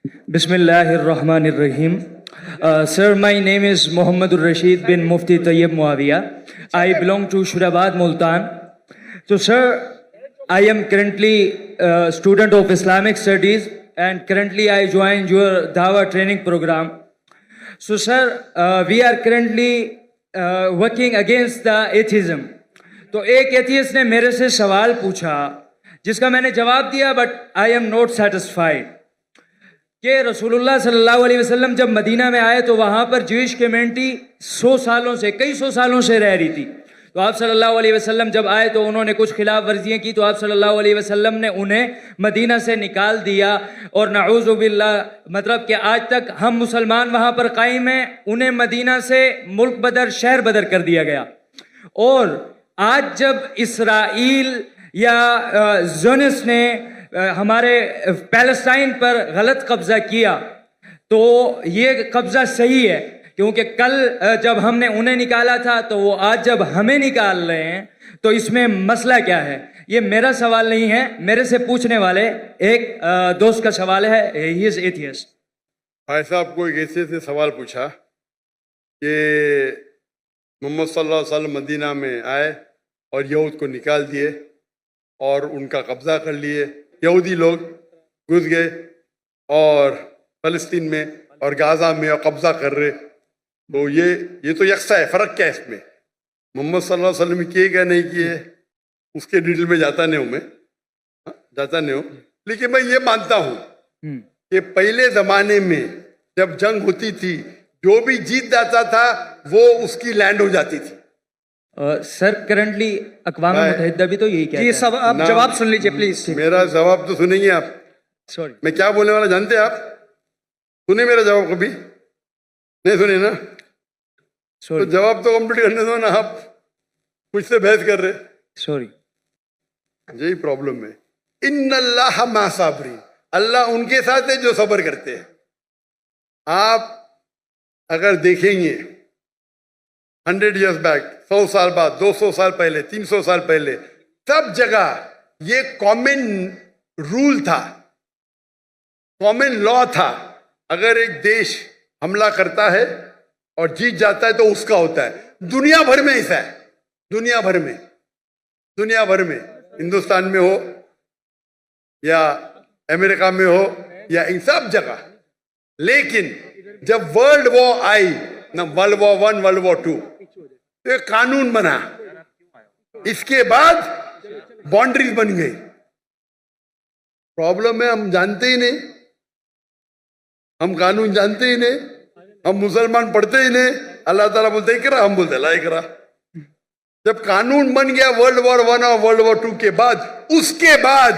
Bismillahirrahmanirrahim. Sir, my name is Mohammedur Rashid bin Mufti Tayyib Muawiyah. I belong to Shurabad, Multan. So, sir, I am currently a student of Islamic Studies and currently I joined your Dawah training program. So, sir, we are currently working against the atheism. तो एक atheist ने मेरे से सवाल पूछा जिसका मैंने जवाब दिया, but I am not satisfied कि रसूलुल्लाह सल्लल्लाहु अलैहि वसल्लम जब मदीना में आए तो वहाँ पर ज्यूइश कम्युनिटी कई सौ सालों से रह रही थी। तो आप सल्लल्लाहु अलैहि वसल्लम जब आए तो उन्होंने कुछ खिलाफ वर्जियाँ की, तो आप सल्लल्लाहु अलैहि वसल्लम ने उन्हें मदीना से निकाल दिया। और नऊज़ु बिल्लाह, मतलब कि आज तक हम मुसलमान वहाँ पर कायम हैं, उन्हें मदीना से मुल्क बदर, शहर बदर कर दिया गया। और आज जब इसराइल या ज़ोनिस्ट ने हमारे पैलेस्टाइन पर गलत कब्जा किया तो ये कब्जा सही है, क्योंकि कल जब हमने उन्हें निकाला था तो वो आज जब हमें निकाल रहे हैं, तो इसमें मसला क्या है? ये मेरा सवाल नहीं है, मेरे से पूछने वाले एक दोस्त का सवाल है। He is atheist. भाई साहब को एक ऐसे से सवाल पूछा कि मोहम्मद सल्लल्लाहु अलैहि वसल्लम मदीना में आए और यहूद को निकाल दिए और उनका कब्जा कर लिए। यहूदी लोग घुस गए और फ़लस्तीन में और गाज़ा में और कब्जा कर रहे। तो ये तो यकसा है, फ़र्क क्या है इसमें? मोहम्मद सल्लल्लाहु अलैहि वसल्लम किए क्या नहीं किए उसके डिटेल में जाता नहीं हूँ मैं, जाता नहीं हूँ। लेकिन मैं ये मानता हूँ कि पहले ज़माने में जब जंग होती थी, जो भी जीत जाता था वो उसकी लैंड हो जाती थी। सर, करंटली अक़वाम मुत्तहिदा भी तो यही कहता है। सब आप जवाब सुन लीजिए प्लीज। मेरा जवाब तो सुनेंगे आप। सॉरी, मैं क्या बोलने वाला जानते हैं आप? सुने मेरा जवाब कभी? नहीं सुने ना? तो जवाब तो कंप्लीट करने दो ना, आप मुझसे बहस कर रहे। सॉरी, यही प्रॉब्लम है। इन्नल्लाह मा साबरीन, अल्लाह उनके साथ है जो सब्र करते हैं। आप अगर देखेंगे 100 years बैक, 100 साल बाद, 200 साल पहले, 300 साल पहले, सब जगह ये कॉमन रूल था, कॉमन लॉ था। अगर एक देश हमला करता है और जीत जाता है तो उसका होता है। दुनिया भर में ऐसा है, दुनिया भर में, हिंदुस्तान में हो या अमेरिका में हो या इन सब जगह। लेकिन जब वर्ल्ड वॉर आई ना, वर्ल्ड वॉर 1, वर्ल्ड वॉर 2, तो एक कानून बना, इसके बाद बाउंड्रीज बन गई। प्रॉब्लम है हम जानते ही नहीं, हम कानून जानते ही नहीं, हम मुसलमान पढ़ते ही नहीं। अल्लाह ताला बोलते इकरा, हम बोलते ला इकरा। जब कानून बन गया वर्ल्ड वॉर 1 और वर्ल्ड वॉर 2 के बाद, उसके बाद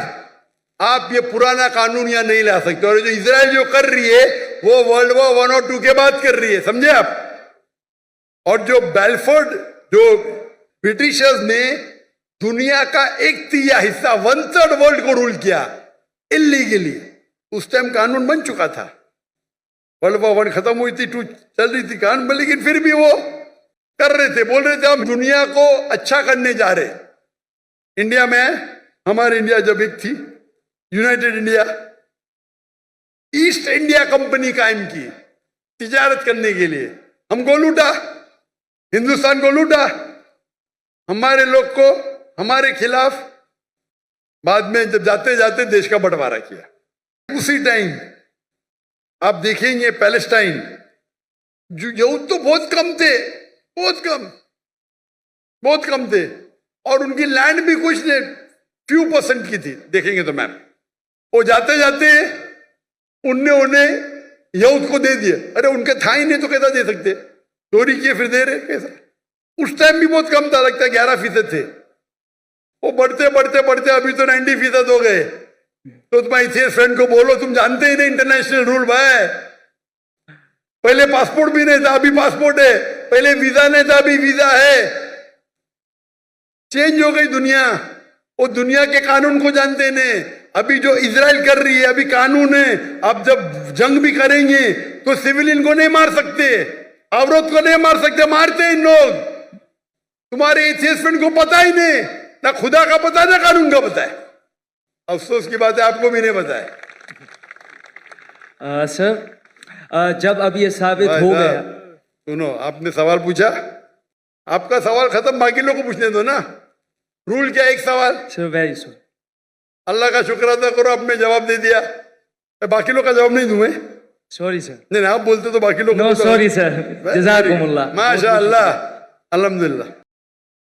आप ये पुराना कानून यहाँ नहीं ला सकते। और जो इजराइल जो कर रही है वो वर्ल्ड वॉर 1 और 2 के बाद कर रही है, समझे आप? और जो बेलफोर्ड, जो ब्रिटिशर्स ने दुनिया का 1/3 हिस्सा, 1/3 वर्ल्ड को रूल किया इलीगली, उस टाइम कानून बन चुका था। वर्ल्ड वॉर 1 खत्म हुई थी, 2 चल रही थी कानून, लेकिन फिर भी वो कर रहे थे, बोल रहे थे हम दुनिया को अच्छा करने जा रहे। इंडिया में, हमारी इंडिया जब एक थी, United India, east India company कायम की तिजारत करने के लिए। हमको लूटा, हिंदुस्तान को लूटा, हमारे लोग को हमारे खिलाफ। बाद में जब जाते जाते देश का बंटवारा किया। उसी टाइम आप देखेंगे पैलेस्टाइन, जो यहूद तो बहुत कम थे, बहुत कम थे, और उनकी लैंड भी कुछ नहीं, few % की थी। देखेंगे तो मैम, वो जाते जाते उन्हें यहूद को दे दिए। अरे उनके था ही नहीं तो कैसा दे सकते? चोरी किए फिर दे रहे, कैसा? उस टाइम भी बहुत कम था, लगता है 11% थे। वो बढ़ते बढ़ते बढ़ते अभी तो 90% हो गए। तो तुम्हारे फ्रेंड को बोलो, तुम जानते ही नहीं इंटरनेशनल रूल भाई। पहले पासपोर्ट भी नहीं था, अभी पासपोर्ट है। पहले वीजा नहीं था, अभी वीजा है। चेंज हो गई दुनिया। वो दुनिया के कानून को जानते नहीं। अभी जो इजराइल कर रही है, अभी कानून है। अब जब जंग भी करेंगे तो सिविलियन को नहीं मार सकते, औरत को नहीं मार सकते, मारते इन लोग। तुम्हारे एथियस्ट फ्रेंड को पता ही नहीं, ना खुदा का पता है ना कानून का पता है। अफसोस की बात है, आपको भी नहीं पता है। सर जब अब ये साबित भाई हो साहब, गया, सुनो, आपने सवाल पूछा, आपका सवाल खत्म, बाकी लोगों को पूछने दो ना। रूल क्या है? एक सवाल, सर वेरी सॉरी। अल्लाह का शुक्र अदा करो आपने जवाब दे दिया। मैं बाकी लोग का जवाब नहीं दूं मैं? Sorry sir. नहीं, आप बोलते तो बाकी लोग नो सॉरी सर, जज़ाकुमुल्लाह। माशा अल्लाह, अल्हम्दुलिल्लाह।